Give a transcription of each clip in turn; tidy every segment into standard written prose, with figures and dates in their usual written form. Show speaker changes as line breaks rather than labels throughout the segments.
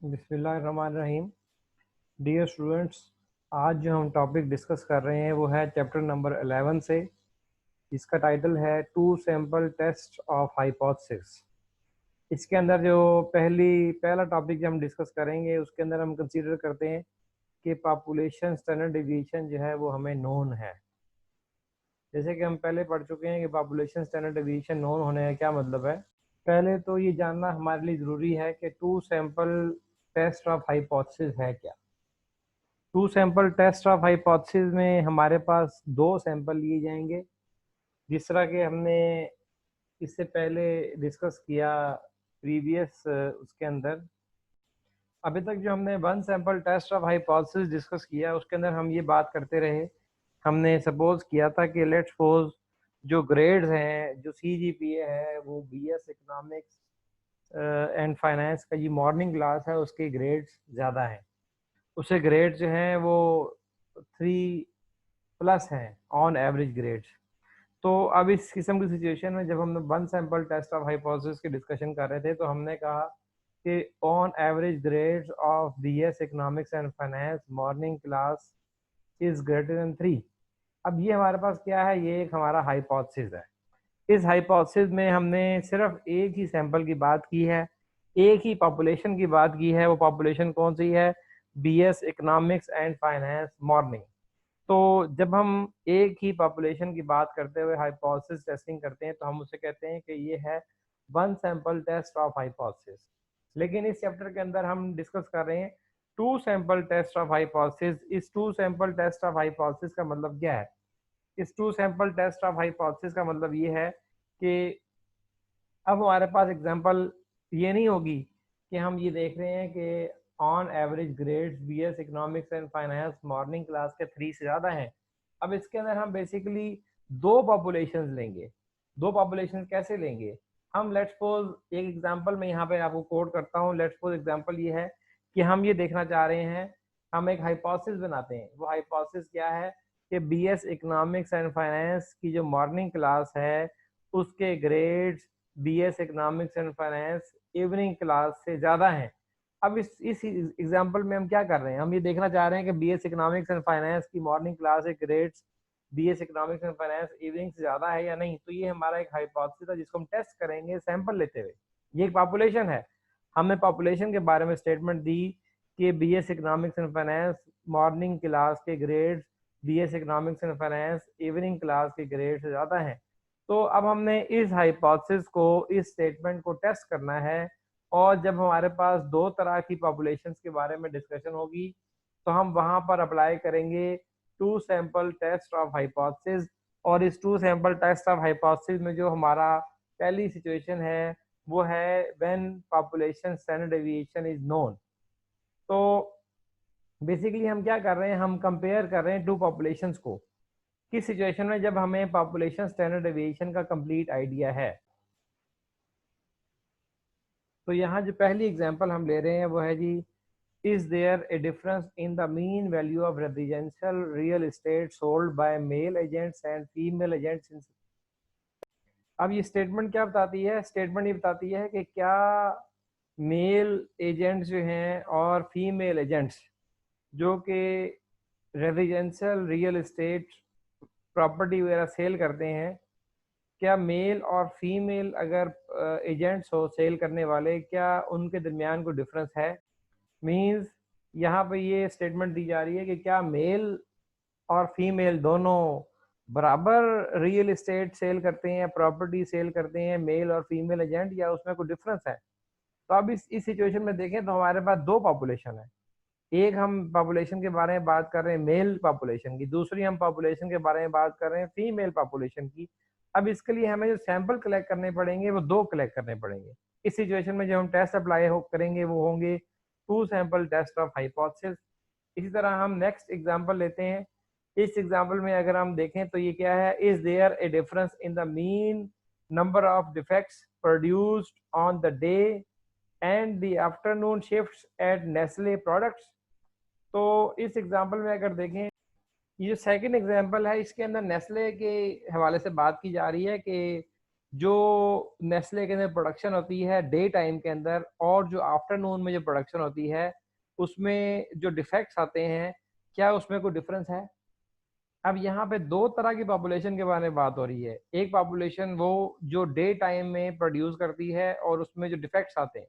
बिस्मिल्लाहिर्रहमानिर्रहीम। Dear students, आज जो हम टॉपिक डिस्कस कर रहे हैं वो है चैप्टर नंबर 11 से। इसका टाइटल है two sample test of hypothesis. इसके अंदर जो पहला टॉपिक जो हम डिस्कस करेंगे उसके अंदर हम कंसीडर करते हैं कि पॉपुलेशन स्टैंडर्ड डेविएशन जो है वो हमें नोन है। जैसे कि हम पहले पढ़ चुके हैं कि पॉपुलेशन स्टैंडर्ड डेविएशन नोन होने का क्या मतलब है। पहले तो ये जानना हमारे लिए ज़रूरी है कि two sample test of hypothesis है क्या। Two sample test of hypothesis में हमारे पास दो सैंपल लिए जाएंगे, जिस तरह के हमने इससे पहले डिस्कस किया प्रीवियस उसके अंदर। अभी तक जो हमने one sample test of hypothesis discuss किया उसके अंदर हम ये बात करते रहे। हमने सपोज किया था कि लेट्स सपोज जो ग्रेड्स हैं, जो CGPA है वो BS इकोनॉमिक्स एंड फाइनेंस का ये मॉर्निंग क्लास है उसके ग्रेड्स ज़्यादा हैं। उससे ग्रेड जो हैं वो 3+ हैं ऑन एवरेज ग्रेड्स। तो अब इस किस्म की सिचुएशन में जब हम one sample test of hypothesis की डिस्कशन कर रहे थे तो हमने कहा कि on average grades of BS economics and finance morning class is greater than 3। अब ये हमारे पास क्या है, ये एक हमारा हाइपोथेसिस है। इस हाइपोथेसिस में हमने सिर्फ एक ही सैंपल की बात की है, एक ही पॉपुलेशन की बात की है। वो पॉपुलेशन कौन सी है? BS economics and finance morning. तो जब हम एक ही पॉपुलेशन की बात करते हुए हाइपोथेसिस टेस्टिंग करते हैं तो हम उसे कहते हैं कि ये है one sample test of hypothesis. लेकिन इस चैप्टर के अंदर हम डिस्कस कर रहे हैं two sample test of hypothesis. इस two sample test of hypothesis का मतलब क्या है? इस two sample test of hypothesis का मतलब ये है कि अब हमारे पास एग्जांपल ये नहीं होगी कि हम ये देख रहे हैं कि on average grades BS economics and finance morning class के 3 से ज़्यादा हैं। अब इसके अंदर हम बेसिकली दो पॉपुलेशंस लेंगे। दो पॉपुलेशन कैसे लेंगे? हम लेट्स सपोज एक एग्जांपल में यहाँ पे आपको कोड करता हूँ। लेट्स सपोज एग्जांपल ये है कि हम ये देखना चाह रहे हैं, हम एक हाइपोथेसिस बनाते हैं। वो हाइपोथेसिस क्या है कि BS इकोनॉमिक्स एंड फाइनेंस की जो मॉर्निंग क्लास है उसके grades BS economics and finance evening class से ज़्यादा हैं। अब इस एग्जांपल में हम क्या कर रहे हैं, हम ये देखना चाह रहे हैं कि BS इकोनॉमिक्स एंड फाइनेंस की मॉर्निंग क्लास के grades BS economics and finance evening से ज़्यादा है या नहीं। तो ये हमारा एक हाइपोथेसिस है जिसको हम टेस्ट करेंगे सैंपल लेते हुए। ये एक पॉपुलेशन है। हमने पॉपुलेशन के बारे में स्टेटमेंट दी कि BS economics and finance morning class के grades BS economics and finance evening class के ग्रेड से ज़्यादा हैं। तो अब हमने इस हाइपोथेसिस को, इस स्टेटमेंट को टेस्ट करना है। और जब हमारे पास दो तरह की पॉपुलेशंस के बारे में डिस्कशन होगी तो हम वहां पर अप्लाई करेंगे two sample test of hypothesis. और इस two sample test of hypothesis में जो हमारा पहली सिचुएशन है वो है when population standard deviation is known. तो बेसिकली हम क्या कर रहे हैं, हम कंपेयर कर रहे हैं टू पॉपुलेशंस को किस सिचुएशन में, जब हमें पॉपुलेशन स्टैंडर्ड डेविएशन का कंप्लीट आइडिया है। तो यहाँ जो पहली एग्जांपल हम ले रहे हैं वो है जी, is there a difference in the mean value of residential real estate sold by male agents and female agents in. अब ये स्टेटमेंट क्या बताती है? स्टेटमेंट ये बताती है कि क्या मेल एजेंट्स जो हैं और फीमेल एजेंट्स जो कि रेजिडेंशियल रियल एस्टेट प्रॉपर्टी वगैरह सेल करते हैं, क्या मेल और फीमेल अगर एजेंट्स हो सेल करने वाले, क्या उनके दरमियान कोई डिफरेंस है? मींस यहाँ पे ये स्टेटमेंट दी जा रही है कि क्या मेल और फीमेल दोनों बराबर रियल एस्टेट सेल करते हैं, प्रॉपर्टी सेल करते हैं, मेल और फीमेल एजेंट, या उसमें कोई डिफरेंस है? तो अब इस सिचुएशन में देखें तो हमारे पास दो पॉपुलेशन है। एक हम पॉपुलेशन के बारे में बात कर रहे हैं मेल पॉपुलेशन की, दूसरी हम पॉपुलेशन के बारे में बात कर रहे हैं फीमेल पॉपुलेशन की। अब इसके लिए हमें जो सैंपल कलेक्ट करने पड़ेंगे वो दो कलेक्ट करने पड़ेंगे। इस सिचुएशन में जो हम टेस्ट अप्लाई करेंगे वो होंगे two sample test of hypothesis. इसी तरह हम नेक्स्ट एग्जांपल लेते हैं। इस एग्जांपल में अगर हम देखें तो ये क्या है, is there a difference in the mean number of defects produced on the day and the afternoon shifts at Nestle products. तो इस एग्जांपल में अगर देखें, ये जो सेकंड एग्जांपल है इसके अंदर नेस्ले के हवाले से बात की जा रही है कि जो नेस्ले के अंदर प्रोडक्शन होती है डे टाइम के अंदर और जो आफ्टरनून में जो प्रोडक्शन होती है उसमें जो डिफेक्ट्स आते हैं, क्या उसमें कोई डिफरेंस है? अब यहाँ पे दो तरह की पॉपुलेशन के बारे में बात हो रही है। एक पॉपुलेशन वो जो डे टाइम में प्रोड्यूस करती है और उसमें जो डिफेक्ट्स आते हैं।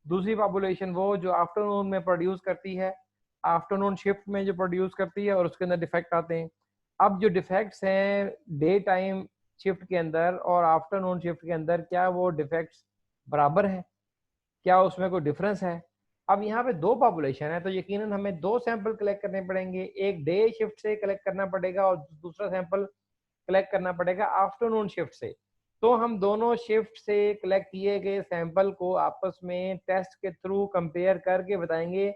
दूसरी पॉपुलेशन वो जो आफ्टरनून में प्रोड्यूस करती है, आफ्टरनून शिफ्ट में जो प्रोड्यूस करती है और उसके अंदर डिफेक्ट आते हैं। अब जो डिफेक्ट्स हैं डे टाइम शिफ्ट के अंदर और आफ्टरनून शिफ्ट के अंदर, क्या वो डिफेक्ट्स बराबर हैं? क्या उसमें कोई डिफरेंस है? अब यहाँ पे दो पॉपुलेशन है तो यकीनन हमें दो सैंपल कलेक्ट करने पड़ेंगे। एक डे शिफ्ट से कलेक्ट करना पड़ेगा और दूसरा सैंपल कलेक्ट करना पड़ेगा आफ्टरनून शिफ्ट से। तो हम दोनों शिफ्ट से कलेक्ट किए गए सैंपल को आपस में टेस्ट के थ्रू कंपेयर करके बताएंगे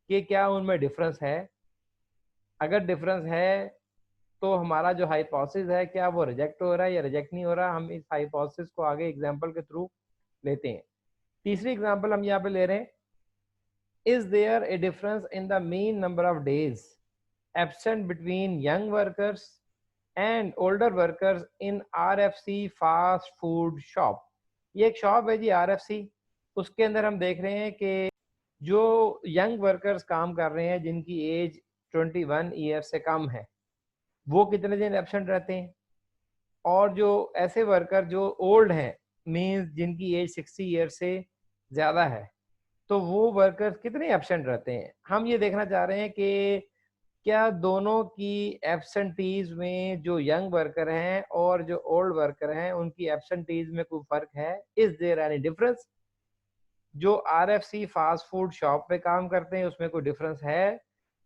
कि क्या उनमें डिफरेंस है। अगर डिफरेंस है तो हमारा जो हाइपोथेसिस है क्या वो रिजेक्ट हो रहा है या रिजेक्ट नहीं हो रहा, हम इस हाइपोथेसिस को आगे एग्जांपल के थ्रू लेते हैं। तीसरी एग्जांपल हम यहाँ पे ले रहे हैं, is there a difference in the mean number of days absent between young workers and older workers in RFC fast food shop. ये एक शॉप है जी आरएफसी, उसके अंदर हम देख रहे हैं कि जो यंग वर्कर्स काम कर रहे हैं जिनकी एज 21 ईयर से कम है वो कितने दिन एब्सेंट रहते हैं, और जो ऐसे वर्कर जो ओल्ड हैं मींस जिनकी एज 60 ईयर से ज़्यादा है तो वो वर्कर्स कितने एब्सेंट रहते हैं। हम ये देखना चाह रहे हैं कि क्या दोनों की एब्सेंटीज में जो यंग वर्कर हैं और जो ओल्ड वर्कर हैं उनकी एब्सेंटीज में कोई फर्क है, इज देयर एनी डिफरेंस। जो आरएफसी फास्ट फूड शॉप पे काम करते हैं उसमें कोई डिफरेंस है,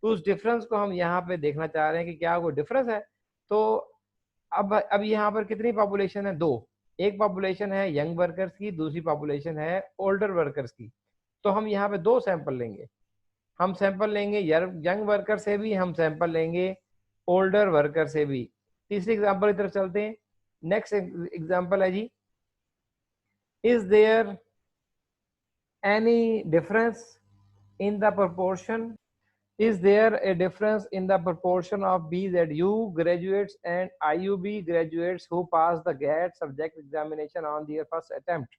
तो उस डिफरेंस को हम यहाँ पे देखना चाह रहे हैं कि क्या कोई डिफरेंस है। तो अब यहाँ पर कितनी पॉपुलेशन है? दो। एक पॉपुलेशन है यंग वर्कर्स की, दूसरी पॉपुलेशन है ओल्डर वर्कर्स की। तो हम यहाँ पे दो सैंपल लेंगे, हम सैंपल लेंगे यंग वर्कर से भी, हम सैंपल लेंगे ओल्डर वर्कर से भी। तीसरी एग्जांपल की तरफ चलते हैं। नेक्स्ट एग्जांपल है जी, is there any difference in the proportion, is there a difference in the proportion of BZU graduates and IUB graduates who pass the GATE subject examination on their first attempt?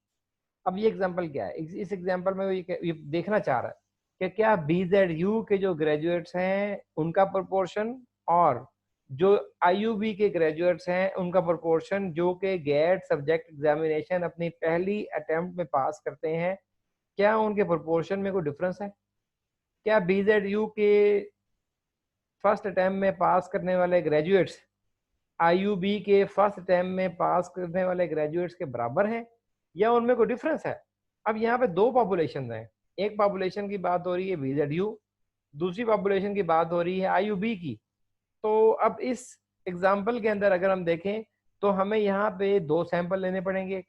अब ये example क्या है? इस example में ये देखना चाह रहा है कि क्या BZU के जो ग्रेजुएट्स हैं उनका प्रोपोर्शन और जो IUB के ग्रेजुएट्स हैं उनका प्रोपोर्शन जो कि गेट सब्जेक्ट एग्जामिनेशन अपनी पहली अटेम्प्ट में पास करते हैं, क्या उनके प्रोपोर्शन में कोई डिफरेंस है? क्या BZU के फर्स्ट अटेम्प्ट में पास करने वाले ग्रेजुएट्स IUB के फर्स्ट अटेम्प्ट में पास करने वाले ग्रेजुएट्स के बराबर हैं या उनमें कोई डिफरेंस है? अब यहाँ पे दो पॉपुलेशन हैं, एक पॉपुलेशन की बात हो रही है BZU, दूसरी पॉपुलेशन की बात हो रही है IUB की। तो अब इस एग्जाम्पल के अंदर अगर हम देखें तो हमें यहाँ पे दो सैंपल लेने पड़ेंगे।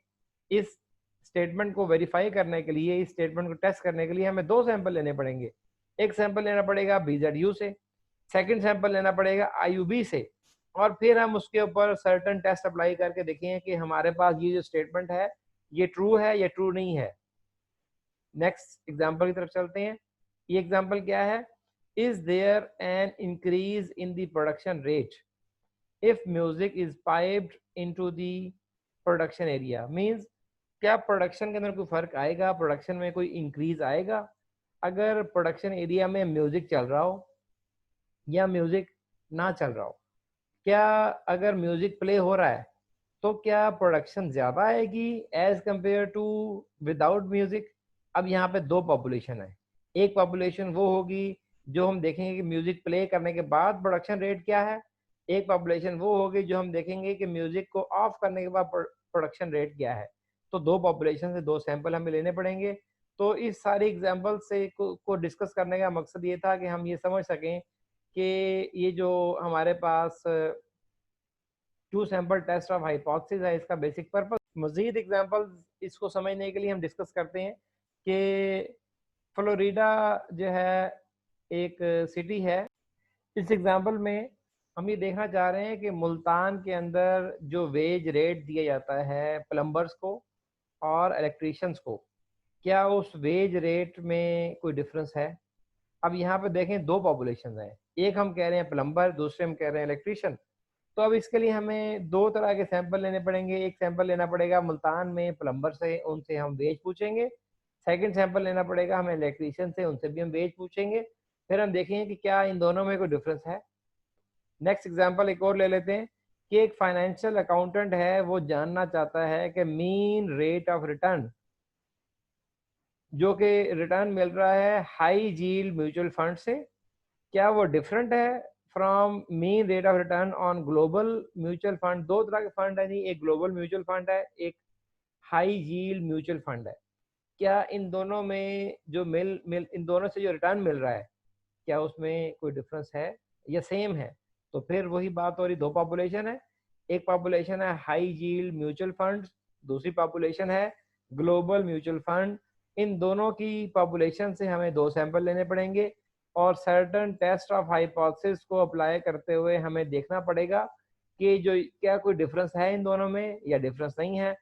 इस स्टेटमेंट को वेरीफाई करने के लिए, इस स्टेटमेंट को टेस्ट करने के लिए हमें दो सैंपल लेने पड़ेंगे। एक सैंपल लेना पड़ेगा BZU से, सेकंड सैंपल लेना पड़ेगा IUB से, और फिर हम उसके ऊपर सर्टेन टेस्ट अप्लाई करके देखें कि हमारे पास ये जो स्टेटमेंट है ये ट्रू है या ट्रू नहीं है। नेक्स्ट एग्जांपल की तरफ चलते हैं। ये एग्जांपल क्या है? Is there an increase in the production rate if music is piped into the production area. Means क्या प्रोडक्शन के अंदर कोई फर्क आएगा, प्रोडक्शन में कोई इंक्रीज आएगा अगर प्रोडक्शन एरिया में म्यूजिक चल रहा हो या म्यूजिक ना चल रहा हो? क्या अगर म्यूजिक प्ले हो रहा है तो क्या प्रोडक्शन ज्यादा आएगी as compare to without music? अब यहाँ पे दो पॉपुलेशन है, एक पॉपुलेशन वो होगी जो हम देखेंगे कि म्यूजिक प्ले करने के बाद प्रोडक्शन रेट क्या है, एक पॉपुलेशन वो होगी जो हम देखेंगे कि म्यूजिक को ऑफ करने के बाद प्रोडक्शन रेट क्या है। तो दो पॉपुलेशन से दो सैंपल हमें लेने पड़ेंगे। तो इस सारी एग्जाम्पल से को डिस्कस करने का मकसद ये था कि हम ये समझ सकें कि ये जो हमारे पास two sample test of hypothesis है इसका बेसिक पर्पस। मजीद एग्जांपल्स इसको समझने के लिए हम डिस्कस करते हैं कि फ्लोरिडा जो है एक सिटी है। इस एग्जांपल में हम ये देखना चाह रहे हैं कि मुल्तान के अंदर जो वेज रेट दिया जाता है प्लम्बर्स को और इलेक्ट्रीशियंस को, क्या उस वेज रेट में कोई डिफरेंस है? अब यहाँ पे देखें दो पॉपुलेशन हैं, एक हम कह रहे हैं प्लम्बर, दूसरे हम कह रहे हैं इलेक्ट्रीशियन। तो अब इसके लिए हमें दो तरह के सैंपल लेने पड़ेंगे। एक सैंपल लेना पड़ेगा मुल्तान में प्लम्बर से, उनसे हम वेज पूछेंगे। सेकंड सैंपल लेना पड़ेगा हमें इलेक्ट्रीशियन से, उनसे भी हम वेज पूछेंगे। फिर हम देखेंगे कि क्या इन दोनों में कोई डिफरेंस है। नेक्स्ट एग्जांपल एक और ले लेते हैं कि एक फाइनेंशियल अकाउंटेंट है, वो जानना चाहता है कि मीन रेट ऑफ रिटर्न जो कि रिटर्न मिल रहा है हाई यील्ड म्यूचुअल फंड से, क्या वो डिफरेंट है from mean rate of return on global mutual fund. दो तरह के फंड है जी, एक ग्लोबल म्यूचुअल फंड है, एक हाई यील्ड म्यूचुअल फंड है। क्या इन दोनों में जो मिल मिल इन दोनों से जो रिटर्न मिल रहा है, क्या उसमें कोई डिफरेंस है या सेम है। तो फिर वही बात हो रही, दो पॉपुलेशन है, एक पॉपुलेशन है हाई यील्ड म्यूचुअल फंड, दूसरी पॉपुलेशन है ग्लोबल म्यूचुअल फंड। इन दोनों की पॉपुलेशन से हमें दो सैंपल लेने पड़ेंगे और सर्टन टेस्ट ऑफ हाइपोथेसिस को अप्लाई करते हुए हमें देखना पड़ेगा कि जो क्या कोई डिफरेंस है इन दोनों में या डिफरेंस नहीं है।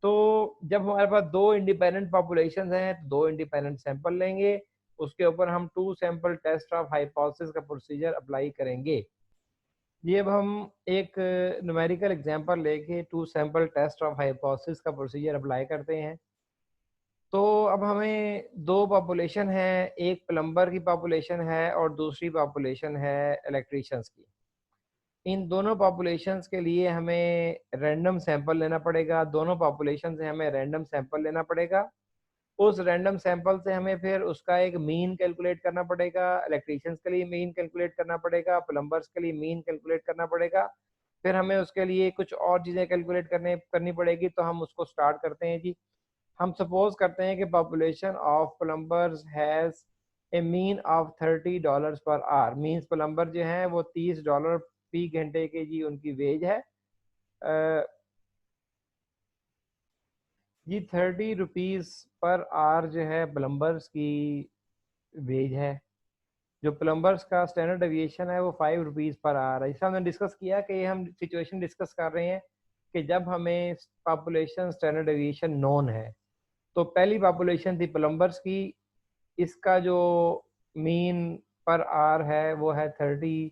तो जब हमारे पास दो इंडिपेंडेंट पॉपुलेशन हैं तो दो इंडिपेंडेंट सैंपल लेंगे, उसके ऊपर हम two sample test of hypothesis का प्रोसीजर अप्लाई करेंगे। ये अब हम एक न्यूमेरिकल एग्जांपल लेके two sample test of hypothesis का प्रोसीजर अप्लाई करते हैं। तो अब हमें दो पॉपुलेशन है, एक प्लम्बर की पॉपुलेशन है और दूसरी पॉपुलेशन है इलेक्ट्रीशियंस की। इन दोनों पॉपुलेशंस के लिए हमें रैंडम सैंपल लेना पड़ेगा, दोनों पॉपुलेशन से हमें रैंडम सैंपल लेना पड़ेगा। उस रैंडम सैंपल से हमें फिर उसका एक मीन कैलकुलेट करना पड़ेगा। इलेक्ट्रीशियंस के लिए मीन कैलकुलेट करना पड़ेगा, प्लम्बर्स के लिए मीन कैलकुलेट करना पड़ेगा। फिर हमें उसके लिए कुछ और चीज़ें कैलकुलेट करनी पड़ेगी। तो हम उसको स्टार्ट करते हैं जी। हम सपोज करते हैं कि population of plumbers has a mean of $30 per hour. Means plumber जो हैं वो $30 फी घंटे के जी उनकी वेज है। जी 30 रुपीज़ पर आवर जो है प्लम्बर्स की वेज है। जो प्लम्बर्स का स्टैंडर्ड एविएशन है वो 5 रुपीज़ पर आवर है। इससे हमने डिस्कस किया कि हम सिचुएशन डिस्कस कर रहे हैं कि जब हमें पॉपुलेशन स्टैंडर्ड एविएशन नोन है। तो पहली पॉपुलेशन थी प्लम्बर्स की, इसका जो मीन पर आवर है वो है 30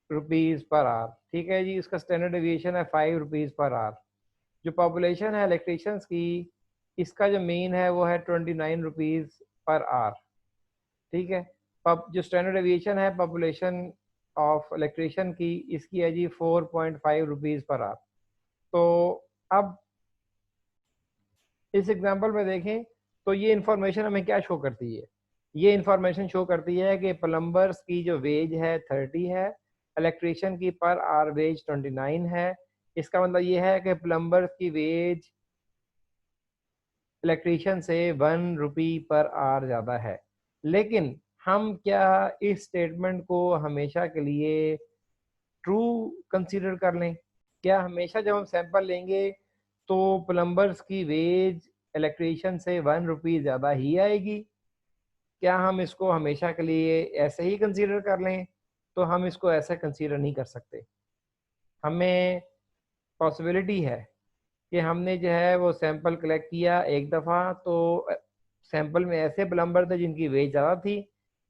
रुपीज़ पर आवर। ठीक है जी, इसका स्टैंडर्ड एविएशन है 5 रुपीज़ पर आवर। जो पॉपुलेशन है इलेक्ट्रीशियंस की, इसका जो मीन है वो है 29 रुपीज़ पर आवर। ठीक है। जो स्टैंडर्ड एविएशन है पॉपुलेशन ऑफ इलेक्ट्रीशियन की, इसकी है जी 4.5 रुपीज़ पर आवर। तो अब इस एग्जांपल में देखें तो ये इंफॉर्मेशन हमें क्या शो करती है। ये इंफॉर्मेशन शो करती है कि प्लम्बर्स की जो वेज है 30 है, इलेक्ट्रीशियन की पर आवर वेज 29 है। इसका मतलब ये है कि प्लम्बर्स की वेज इलेक्ट्रीशियन से 1 रुपी पर आवर ज़्यादा है। लेकिन हम क्या इस स्टेटमेंट को हमेशा के लिए ट्रू कंसीडर कर लें? क्या हमेशा जब हम सैंपल लेंगे तो प्लम्बर्स की वेज इलेक्ट्रीशियन से 1 रुपी ज़्यादा ही आएगी? क्या हम इसको हमेशा के लिए ऐसे ही कंसीडर कर लें? तो हम इसको ऐसा कंसीडर नहीं कर सकते। हमें पॉसिबिलिटी है कि हमने जो है वो सैंपल कलेक्ट किया एक दफ़ा, तो सैंपल में ऐसे प्लम्बर थे जिनकी वेज ज़्यादा थी,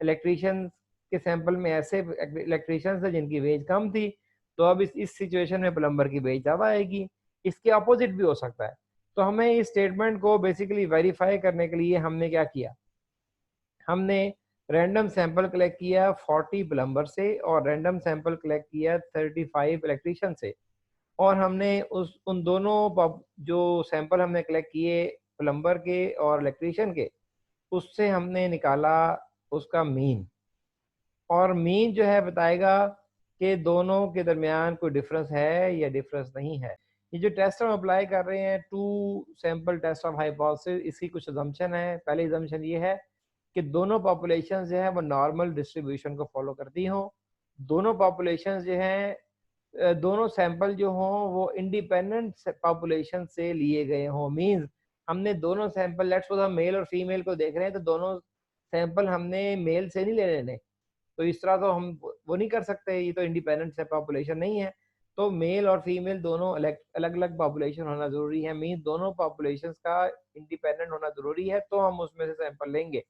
इलेक्ट्रीशियन के सैंपल में ऐसे इलेक्ट्रीशियन थे जिनकी वेज कम थी। तो अब इस सिचुएशन में प्लम्बर की वेज ज़्यादा आएगी। इसके अपोजिट भी हो सकता है। तो हमें इस स्टेटमेंट को बेसिकली वेरीफाई करने के लिए हमने क्या किया, हमने रैंडम सैंपल कलेक्ट किया 40 प्लम्बर से और रैंडम सैंपल कलेक्ट किया 35 इलेक्ट्रीशियन से। और हमने उन दोनों जो सैंपल हमने कलेक्ट किए प्लम्बर के और इलेक्ट्रीशियन के, उससे हमने निकाला उसका मीन। और मीन जो है बताएगा कि दोनों के दरमियान कोई डिफरेंस है या डिफरेंस नहीं है। ये जो टेस्ट हम अप्लाई कर रहे हैं two sample test of hypothesis, इसकी कुछ अजम्पशन है। पहली अजम्पशन ये है कि दोनों पॉपुलेशन जो है वो नॉर्मल डिस्ट्रीब्यूशन को फॉलो करती हों। दोनों पॉपुलेशन जो हैं, दोनों सैंपल जो हों वो इंडिपेंडेंट पॉपुलेशन से लिए गए हों। मींस हमने दोनों सैंपल, लेट्स सपोज हम मेल और फीमेल को देख रहे हैं, तो दोनों सैंपल हमने मेल से नहीं ले लेने। तो इस तरह तो हम वो नहीं कर सकते, ये तो इंडिपेंडेंट से पॉपुलेशन नहीं है। तो मेल और फीमेल दोनों अलग अलग पॉपुलेशन होना जरूरी है। मीन दोनों पॉपुलेशंस का इंडिपेंडेंट होना जरूरी है, तो हम उसमें से सैंपल लेंगे।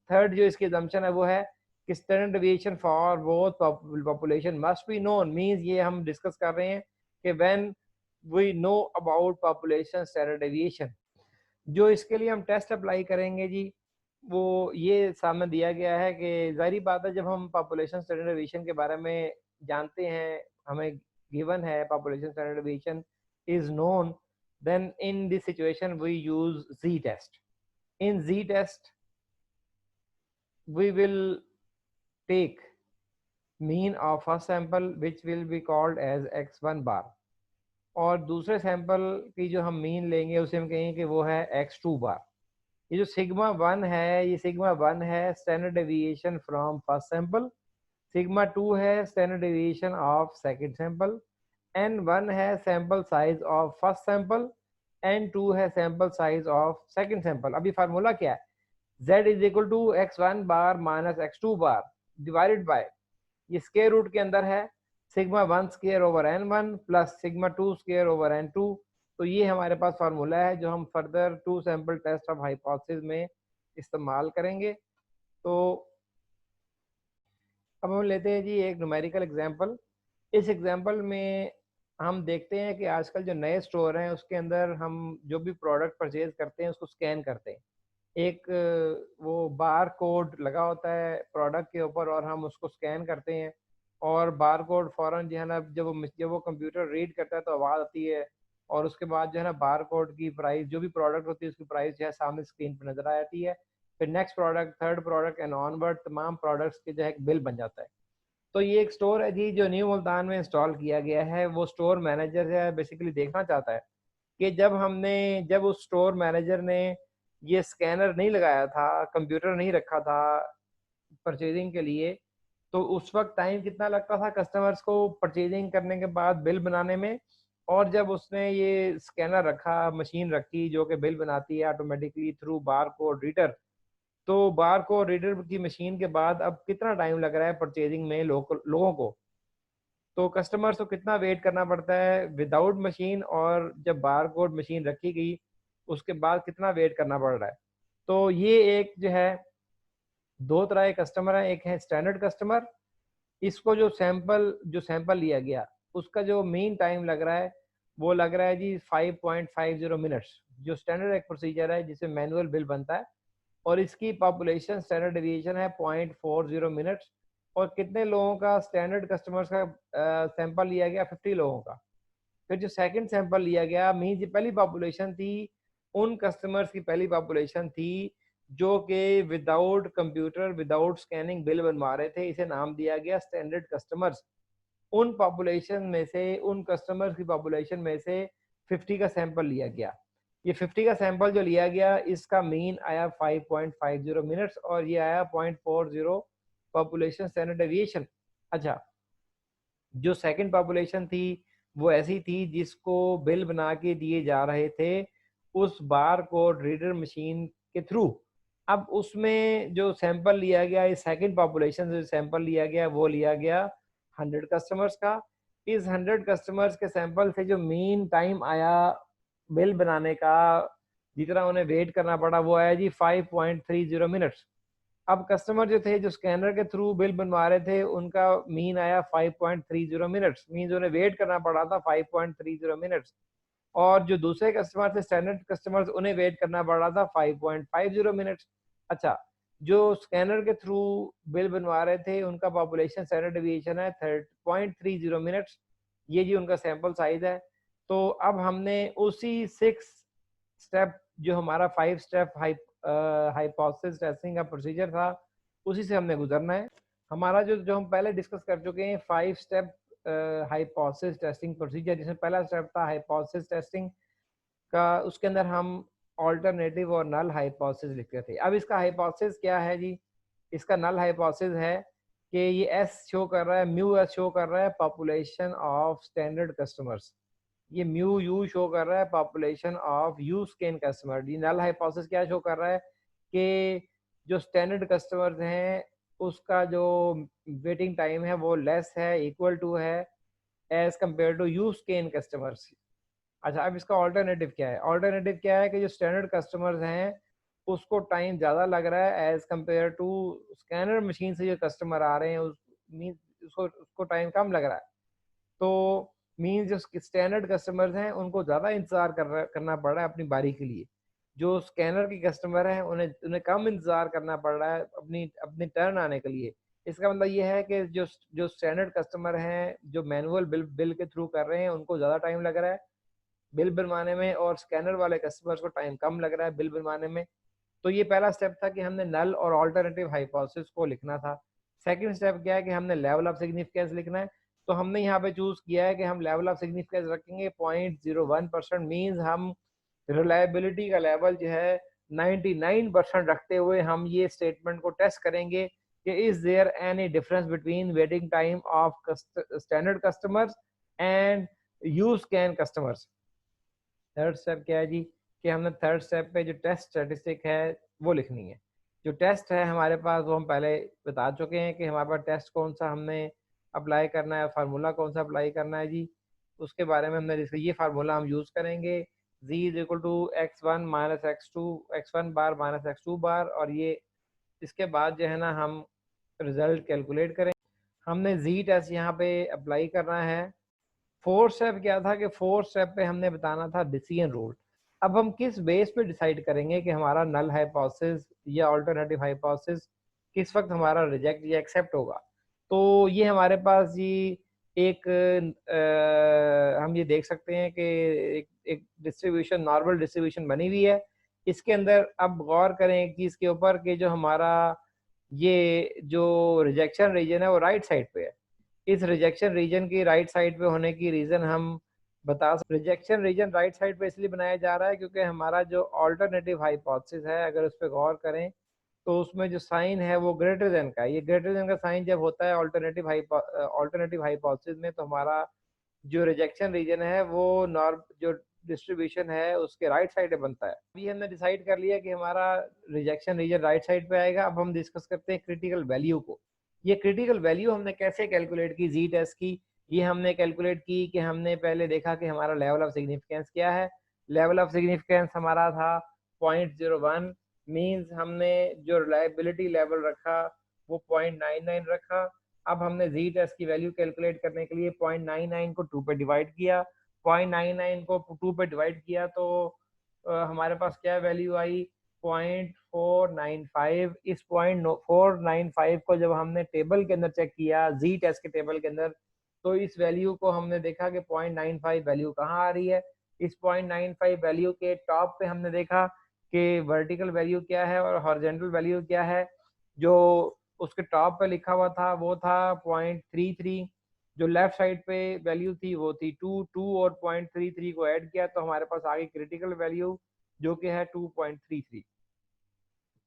थर्ड जो इसकी assumption है वो है कि standard deviation for both population must be known, means ये हम डिस्कस कर रहे हैं कि when we know about population standard deviation, जो इसके लिए हम टेस्ट अप्लाई करेंगे जी, वो ये सामने दिया गया है कि ज़ाहिर बात है जब हम पॉपुलेशन स्टैंडर्ड डेविएशन के बारे में जानते हैं, हमें गिवन है population standard deviation is known, then in this situation we use z-test. In z-test we will take mean of first sample which will be called as x1 bar, और दूसरे sample की जो हम मीन लेंगे उसे हम कहेंगे कि वो है x2 बार। ये जो सिग्मा 1 है, ये सिग्मा 1 है standard deviation from first sample, sigma 2 है standard deviation of second sample, n1 है sample size of first sample, n2 है sample size of second sample. अभी फार्मूला क्या है, z is equal to x1 bar minus x2 bar divided by, ये square root के अंदर है sigma 1 square over n1 plus sigma 2 square over n2। तो ये हमारे पास फार्मूला है जो हम further two sample test of hypothesis में इस्तेमाल करेंगे। तो अब हम लेते हैं जी एक न्यूमेरिकल एग्जांपल। इस एग्जांपल में हम देखते हैं कि आजकल जो नए स्टोर हैं उसके अंदर हम जो भी प्रोडक्ट परचेज करते हैं उसको स्कैन करते हैं, एक वो बार कोड लगा होता है प्रोडक्ट के ऊपर और हम उसको स्कैन करते हैं, और बार कोड फ़ौरन जो है ना जब वो कंप्यूटर रीड करता है तो आवाज़ आती है, और उसके बाद जो है ना बार कोड की प्राइस जो भी प्रोडक्ट होती है उसकी प्राइस जो है सामने स्क्रीन पर नज़र आ जाती है। फिर next product, third product and onward तमाम प्रोडक्ट्स के जो है एक बिल बन जाता है। तो ये एक स्टोर है जी जो न्यू मुल्तान में इंस्टॉल किया गया है। वो स्टोर मैनेजर है बेसिकली देखना चाहता है कि जब उस स्टोर मैनेजर ने ये स्कैनर नहीं लगाया था, कंप्यूटर नहीं रखा था परचेजिंग के लिए, तो उस वक्त टाइम कितना लगता था कस्टमर्स को परचेजिंग करने के बाद बिल बनाने में, और जब उसने ये स्कैनर रखा, मशीन रखी जो कि बिल बनाती है automatically through bar code reader, तो बार कोड रीडर की मशीन के बाद अब कितना टाइम लग रहा है परचेजिंग में लोगों को। तो कस्टमर्स को कितना वेट करना पड़ता है विदाउट मशीन, और जब बार कोड मशीन रखी गई उसके बाद कितना वेट करना पड़ रहा है। तो ये एक जो है दो तरह के कस्टमर हैं, एक है स्टैंडर्ड कस्टमर, इसको जो सैंपल लिया गया उसका जो मेन टाइम लग रहा है वो लग रहा है जी 5.50 मिनट्स, जो स्टैंडर्ड एक प्रोसीजर है जिसे मैनुअल बिल बनता है, और इसकी पॉपुलेशन स्टैंडर्ड डिवीजन है 0.40 मिनट्स। और कितने लोगों का स्टैंडर्ड कस्टमर्स का सैंपल लिया गया, 50 लोगों का। फिर जो सेकंड सैंपल लिया गया मीन्स ये पहली पॉपुलेशन थी, उन कस्टमर्स की पहली पॉपुलेशन थी जो कि without computer without scanning bill बनवा रहे थे, इसे नाम दिया गया स्टैंडर्ड कस्टमर्स। उन पॉपुलेशन में से उन कस्टमर्स की पॉपुलेशन में से 50 का सैंपल लिया गया। ये 50 का सैंपल जो लिया गया इसका मीन आया 5.50 मिनट्स, और ये आया 0.40 पॉपुलेशन स्टैंडर्ड डेविएशन। अच्छा, जो सेकंड पॉपुलेशन थी वो ऐसी थी जिसको बिल बना के दिए जा रहे थे उस बार कोड रीडर मशीन के थ्रू। अब उसमें जो सैंपल लिया गया, इस सेकंड पॉपुलेशन से सैंपल लिया गया वो लिया गया 100 कस्टमर्स का। इस 100 कस्टमर्स के सैंपल से जो मेन टाइम आया बिल बनाने का, जितना उन्हें वेट करना पड़ा, वो आया जी 5.30 मिनट्स। अब कस्टमर जो थे जो स्कैनर के थ्रू बिल बनवा रहे थे उनका मीन आया 5.30 मिनट्स, मीन उन्हें वेट करना पड़ा था 5.30 मिनट्स, और जो दूसरे कस्टमर थे स्टैंडर्ड कस्टमर्स उन्हें वेट करना पड़ा था 5.50 मिनट्स। अच्छा, जो स्कैनर के थ्रू बिल बनवा रहे थे उनका पॉपुलेशन स्टैंडर्ड डिवीजन है 0.30 मिनट्स, ये जी उनका सैंपल साइज है। तो अब हमने उसी 6 स्टेप जो हमारा 5 स्टेप हाइपोथेसिस टेस्टिंग का प्रोसीजर था उसी से हमने गुजरना है। हमारा जो जो हम पहले डिस्कस कर चुके हैं 5 स्टेप हाइपोथेसिस टेस्टिंग प्रोसीजर, जिसमें पहला स्टेप था हाइपोथेसिस टेस्टिंग का, उसके अंदर हम ऑल्टरनेटिव और नल हाइपोथेसिस लिखते थे। अब इसका हाइपोथेसिस क्या है जी, इसका नल हाइपोथेसिस है कि ये एस शो कर रहा है, म्यू एस शो कर रहा है पॉपुलेशन ऑफ स्टैंडर्ड कस्टमर्स, ये म्यू यू शो कर रहा है population of you scan customer. ये नल हाइपोथेसिस क्या शो कर रहा है कि जो स्टैंडर्ड कस्टमर्स हैं उसका जो वेटिंग टाइम है वो लेस है, इक्वल टू है as compare to you scan customers. अच्छा, अब इसका ऑल्टरनेटिव क्या है, ऑल्टरनेटिव क्या है कि जो स्टैंडर्ड कस्टमर्स हैं उसको टाइम ज़्यादा लग रहा है as compare to scanner machine से जो कस्टमर आ रहे हैं, उस मीन्स उसको टाइम कम लग रहा है। तो मीन्स जो स्टैंडर्ड कस्टमर्स हैं उनको ज़्यादा इंतज़ार करना पड़ रहा है अपनी बारी के लिए। जो स्कैनर के कस्टमर हैं उन्हें उन्हें कम इंतज़ार करना पड़ रहा है अपनी अपनी टर्न आने के लिए। इसका मतलब ये है कि जो जो स्टैंडर्ड कस्टमर हैं, जो मैनुअल बिल के थ्रू कर रहे हैं, उनको ज़्यादा टाइम लग रहा है बिल बनवाने में, और स्कैनर वाले कस्टमर्स को टाइम कम लग रहा है बिल बनवाने में। तो ये पहला स्टेप था कि हमने नल और अल्टरनेटिव हाइपोथेसिस को लिखना था। सेकंड स्टेप क्या है कि हमने लेवल ऑफ सिग्निफिकेंस लिखना है। तो हमने यहाँ पे चूज किया है कि हम लेवल ऑफ सिग्निफिकेंस रखेंगे 0.01%। मींस हम रिलायबिलिटी का लेवल जो है 99% रखते हुए हम ये स्टेटमेंट को टेस्ट करेंगे कि is there any difference between waiting time of standard customers and use can customers. Third step क्या है जी कि हमने थर्ड स्टेप पे जो टेस्ट स्टैटिस्टिक है वो लिखनी है। जो टेस्ट है हमारे पास वो हम पहले बता चुके हैं कि हमारे पास टेस्ट कौन सा हमने अप्लाई करना है, फार्मूला कौन सा अप्लाई करना है जी, उसके बारे में हमने ये फार्मूला हम यूज़ करेंगे। z is equal to x1 minus x2 x1 bar minus x2 bar, और ये इसके बाद जो है ना हम रिजल्ट कैलकुलेट करें। हमने z टेस्ट यहाँ पे अप्लाई करना है। फोर्थ स्टेप क्या था कि फोर्थ स्टेप पे हमने बताना था डिसीजन रूल। अब हम किस बेस पे डिसाइड करेंगे कि हमारा नल हाइपोथेसिस या अल्टरनेटिव हाइपोथेसिस किस वक्त हमारा रिजेक्ट या एक्सेप्ट होगा। तो ये हमारे पास जी एक हम ये देख सकते हैं कि एक डिस्ट्रीब्यूशन, नॉर्मल डिस्ट्रीब्यूशन बनी हुई है। इसके अंदर अब गौर करें एक चीज़ के ऊपर कि जो हमारा ये जो रिजेक्शन रीजन है वो राइट साइड पे है। इस रिजेक्शन रीजन की राइट साइड पे होने की रीज़न हम बता सकते। रिजेक्शन रीजन राइट साइड पे इसलिए बनाया जा रहा है क्योंकि हमारा जो अल्टरनेटिव हाइपोथेसिस है, अगर उस पर गौर करें तो उसमें जो साइन है वो ग्रेटर देन का है। ये ग्रेटर देन का साइन जब होता है अल्टरनेटिव हाइपोथेसिस में, तो हमारा जो रिजेक्शन रीजन है वो नॉर्म जो डिस्ट्रीब्यूशन है उसके राइट साइड पे बनता है। अभी हमने डिसाइड कर लिया कि हमारा रिजेक्शन रीजन राइट साइड पे आएगा। अब हम डिस्कस करते हैं क्रिटिकल वैल्यू को। ये क्रिटिकल वैल्यू हमने कैसे कैलकुलेट की जी टेस्ट की? ये हमने कैलकुलेट की कि हमने पहले देखा कि हमारा लेवल ऑफ सिग्निफिकेंस क्या है। लेवल ऑफ सिग्निफिकेंस हमारा था 0.01। मींस हमने जो रिलायबिलिटी लेवल रखा वो 0.99 रखा। अब हमने जी टेस्ट की वैल्यू कैलकुलेट करने के लिए 0.99 को 2 पे डिवाइड किया। 0.99 को 2 पे डिवाइड किया तो हमारे पास क्या वैल्यू आई? 0.495। इस 0.495 को जब हमने टेबल के अंदर चेक किया, जी टेस्ट के टेबल के अंदर, तो इस वैल्यू को हमने देखा कि 0.95 वैल्यू कहाँ आ रही है। इस 0.95 वैल्यू के टॉप पे हमने देखा कि वर्टिकल वैल्यू क्या है और हॉरिजॉन्टल वैल्यू क्या है। जो उसके टॉप पे लिखा हुआ था वो था 0.33। जो लेफ्ट साइड पे वैल्यू थी वो थी 2 और 0.33 को ऐड किया तो हमारे पास आ गई क्रिटिकल वैल्यू जो कि है 2.33।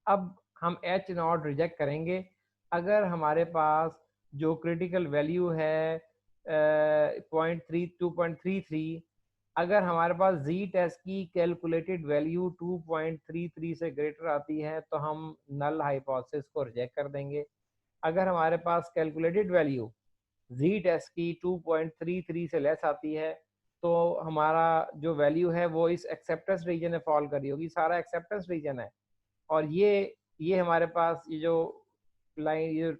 अब हम एच नॉट रिजेक्ट करेंगे अगर हमारे पास जो क्रिटिकल वैल्यू है 2.33, अगर हमारे पास जी टेस्ट की कैलकुलेटेड वैल्यू 2.33 से ग्रेटर आती है तो हम नल हाइपोथेसिस को रिजेक्ट कर देंगे। अगर हमारे पास कैलकुलेटेड वैल्यू जी टेस्ट की 2.33 से लेस आती है तो हमारा जो वैल्यू है वो इस एक्सेप्टेंस रीजन में फॉल करी होगी। सारा एक्सेप्टेंस रीजन है, और ये हमारे पास ये जो लाइन, ये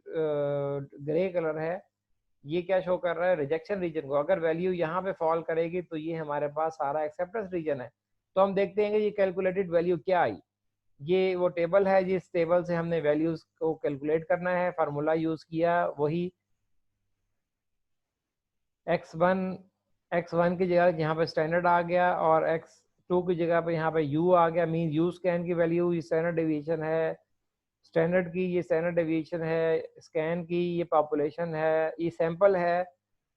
ग्रे कलर है, ये क्या शो कर रहा है? रिजेक्शन रीजन को। अगर वैल्यू यहाँ पे फॉल करेगी तो ये हमारे पास सारा एक्सेप्टेंस रीजन है। तो हम देखते हैं कि ये कैलकुलेटेड वैल्यू क्या आई। ये वो टेबल है जिस टेबल से हमने वैल्यूज को कैलकुलेट करना है। फार्मूला यूज किया वही x1 की जगह यहाँ पे स्टैंडर्ड आ गया और x2 की जगह पे यहाँ पे u आ गया। मीन यू स्कैन की वैल्यू, ये स्टैंडर्ड डेविएशन है स्टैंडर्ड की, ये स्टैंडर्ड डेविएशन है स्कैन की, ये पॉपुलेशन है, ये सैंपल है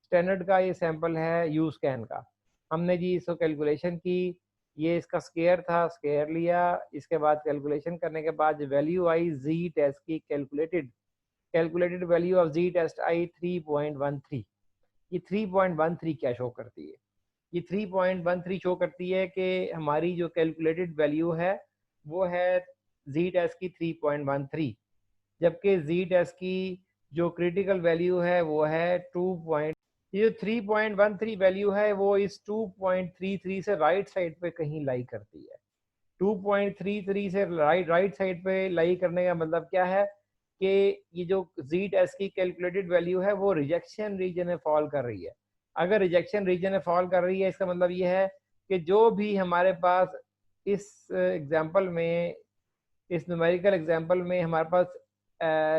स्टैंडर्ड का, ये सैंपल है यू स्कैन का। हमने जी इसको कैलकुलेशन की, ये इसका स्केयर था, स्केयर लिया। इसके बाद कैलकुलेशन करने के बाद वैल्यू आई जी टेस्ट की calculated value of ji test आई 3.13। ये 3.13 क्या शो करती है? ये 3.13 शो करती है कि हमारी जो कैलकुलेटेड वैल्यू है वो है जी टेस्ट की 3.13, जबकि जी टेस्ट की जो क्रिटिकल वैल्यू है वो है 2. ये जो 3.13 वैल्यू है वो इस 2.33 से राइट साइड पे कहीं लाई करती है। 2.33 से राइट साइड पे लाई करने का मतलब क्या है कि ये जो जी टेस्ट की कैलकुलेटेड वैल्यू है वो रिजेक्शन रीजन में फॉल कर रही है। अगर रिजेक्शन रीजन में फॉल कर रही है इसका मतलब ये है कि जो भी हमारे पास इस एग्जांपल में, इस न्यूमेरिकल एग्जांपल में हमारे पास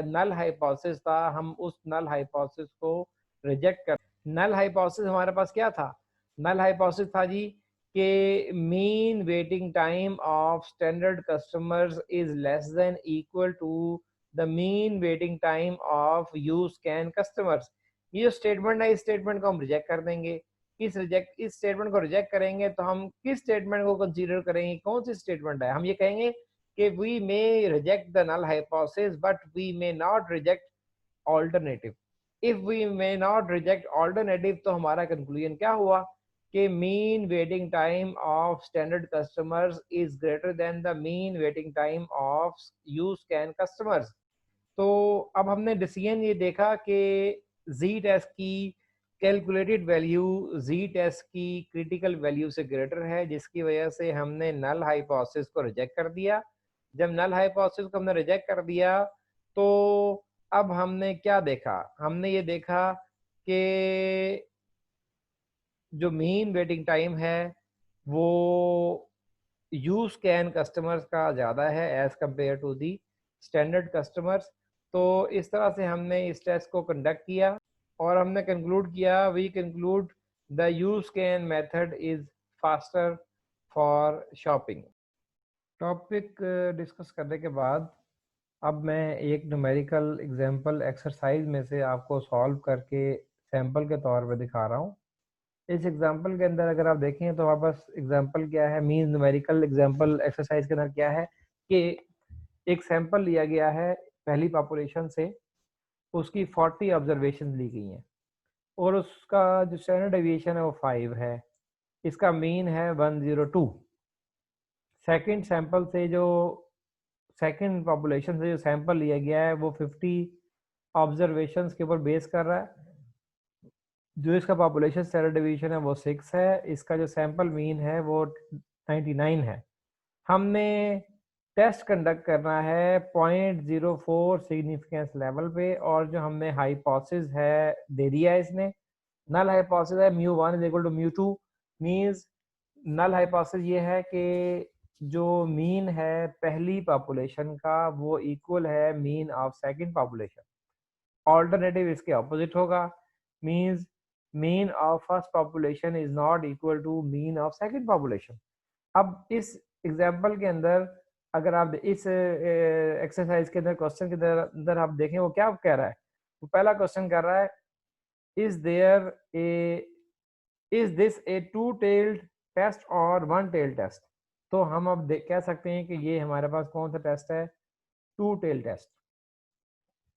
नल हाइपोथेसिस था, हम उस नल हाइपोथेसिस को रिजेक्ट कर। नल हाइपोथेसिस हमारे पास क्या था? नल हाइपोथेसिस था जी कि mean waiting time of standard customers is less than equal to the mean waiting time of use can customers. ये जो स्टेटमेंट है इस स्टेटमेंट को हम रिजेक्ट कर देंगे। इस स्टेटमेंट को रिजेक्ट करेंगे तो हम किस स्टेटमेंट को कंसीडर करेंगे? कौन सी स्टेटमेंट है? हम ये कहेंगे कि we may reject the null hypothesis but we may not reject alternative. If we may not reject alternative तो हमारा कंक्लूजन क्या हुआ कि mean waiting time of standard customers is greater than the mean waiting time of use can customers. तो अब हमने decision ये देखा कि जी टेस्ट की कैलकुलेटेड वैल्यू जी टेस्ट की क्रिटिकल वैल्यू से ग्रेटर है, जिसकी वजह से हमने नल हाइपोथेसिस को रिजेक्ट कर दिया। जब नल हाइपोथेसिस को हमने रिजेक्ट कर दिया तो अब हमने क्या देखा? हमने ये देखा कि जो मीन वेटिंग टाइम है वो यूज कैन कस्टमर्स का ज़्यादा है as compare to the standard customers. तो इस तरह से हमने इस टेस्ट को कंडक्ट किया और हमने कंक्लूड किया, we conclude the use can method is faster for shopping. Topic discuss करने के बाद अब मैं एक न्यूमेरिकल एग्जांपल एक्सरसाइज में से आपको सॉल्व करके सैंपल के तौर पे दिखा रहा हूँ। इस एग्जांपल के अंदर अगर आप देखें तो हमारे पास एग्जांपल क्या है, मीन न्यूमेरिकल एग्जांपल एक्सरसाइज के अंदर क्या है कि एक सैंपल लिया गया है पहली पॉपुलेशन से, उसकी 40 ऑब्जर्वेशन ली गई हैं और उसका जो स्टैंडर्ड डेविएशन है वो 5 है, इसका मीन है 102। सेकंड सैंपल से जो सेकंड पॉपुलेशन से जो सैंपल लिया गया है वो 50 ऑब्जर्वेशंस के ऊपर बेस कर रहा है। जो इसका पॉपुलेशन स्टैंडर्ड डिवीजन है वो 6 है, इसका जो सैंपल मीन है वो 99 है। हमने टेस्ट कंडक्ट करना है 0.04 सिग्निफिकेंस लेवल पे और जो हमने हाइपोथेसिस है दे दिया है इसने। नल हाइपोथेसिस है μ1 is equal to μ2, means null hypothesis ये है कि जो मीन है पहली पॉपुलेशन का वो इक्वल है mean of second population. Alternative इसके ऑपोजिट होगा, means mean of first population is not equal to mean of second population. अब इस एग्जांपल के अंदर अगर आप इस एक्सरसाइज के अंदर क्वेश्चन के अंदर आप देखें वो क्या कह रहा है, वो पहला क्वेश्चन कर रहा है is there a is this a two tailed test और वन टेल्ड टेस्ट। तो हम अब कह सकते हैं कि ये हमारे पास कौन सा टेस्ट है? Two tail test.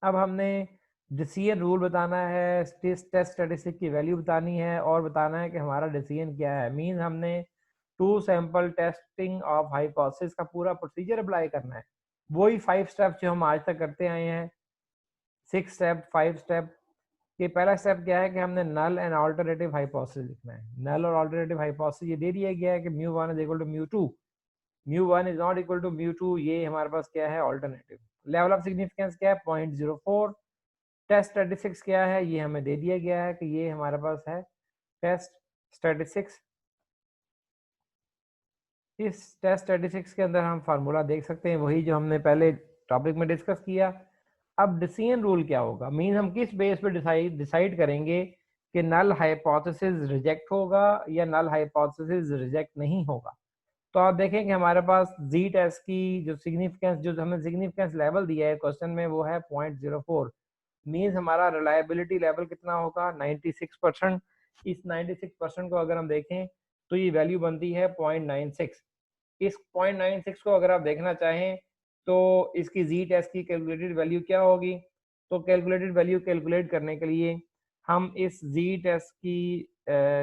अब हमने डिसीजन रूल बताना है, टेस्ट स्टैटिस्टिक की वैल्यू बतानी है और बताना है कि हमारा डिसीजन क्या है। मीन हमने two sample testing of hypothesis का पूरा प्रोसीजर अप्लाई करना है, वही 5 स्टेप्स जो हम आज तक करते आए हैं, 6 स्टेप 5 स्टेप। कि पहला स्टेप क्या है कि हमने नल एंड अल्टरनेटिव हाइपोथेसिस लिखना है। नल और अल्टरनेटिव हाइपोथेसिस ये दे दिया गया है कि μ1 is equal to μ2, μ1 is not equal to μ2, ये हमारे पास क्या है? अल्टरनेटिव। लेवल ऑफ सिग्निफिकेंस क्या है? 0.04। टेस्ट स्टैटिस्टिक्स क्या है? ये हमें दे दिया गया है कि ये हमारे पास है टेस्ट स्टैटिस्टिक्स। इस टेस्ट स्टैटिस्टिक्स के अंदर हम फार्मूला देख सकते हैं वही जो हमने पहले टॉपिक में डिस्कस किया। अब डिसीजन रूल क्या होगा? मीन हम किस बेस पे डिसाइड करेंगे कि नल हाइपोथेसिस रिजेक्ट होगा या नल हाइपोथेसिस रिजेक्ट नहीं होगा। तो आप देखें कि हमारे पास जी टेस्ट की जो सिग्निफिकेंस, जो हमें सिग्निफिकेंस लेवल दिया है क्वेश्चन में, वो है 0.04। मीन्स हमारा रिलायबिलिटी लेवल कितना होगा? 96%। इस 96% को अगर हम देखें तो ये वैल्यू बनती है 0.96। इस 0.96 को अगर आप देखना चाहें तो इसकी जी टेस्ट की कैलकुलेटेड वैल्यू क्या होगी? तो कैलकुलेटेड वैल्यू कैलकुलेट करने के लिए हम इस जी टेस्ट की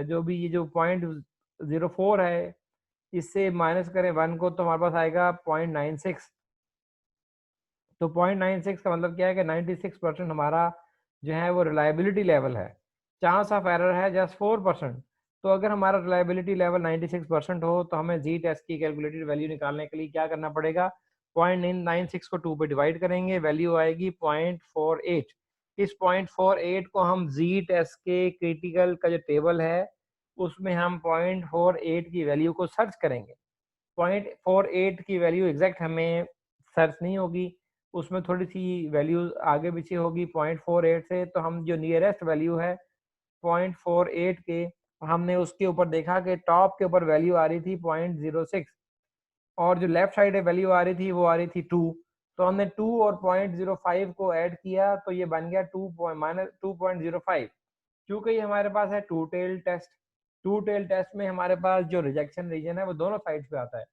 जो भी ये जो 0.04 है इससे माइनस करें 1 को तो हमारे पास आएगा 0.96। तो 0.96 का मतलब क्या है कि 96% हमारा जो है वो रिलायबिलिटी लेवल है। चांस ऑफ एरर है जस्ट 4%। तो अगर हमारा रिलायबिलिटी लेवल 96% हो तो हमें जी टेस्ट की कैलकुलेटेड वैल्यू निकालने के लिए क्या करना पड़ेगा, 0.96 को 2 पे डिवाइड करेंगे, वैल्यू आएगी 0.48। इस 0.48 को हम जी टेस्ट के क्रिटिकल का जो टेबल है उसमें हम 0.48 की वैल्यू को सर्च करेंगे। 0.48 की वैल्यू एग्जैक्ट हमें सर्च नहीं होगी, उसमें थोड़ी सी वैल्यू आगे पीछे होगी 0.48 से। तो हम जो नियरेस्ट वैल्यू है 0.48 के, हमने उसके ऊपर देखा कि टॉप के ऊपर वैल्यू आ रही थी 0.06 और जो लेफ्ट साइड वैल्यू आ रही थी वो आ रही थी 2। तो हमने 2 और 0.05 को ऐड किया तो ये बन गया 2.05। क्योंकि ये हमारे पास है two tail test. Two tail test में हमारे पास जो रिजेक्शन रीजन है वो दोनों साइड पे आता है,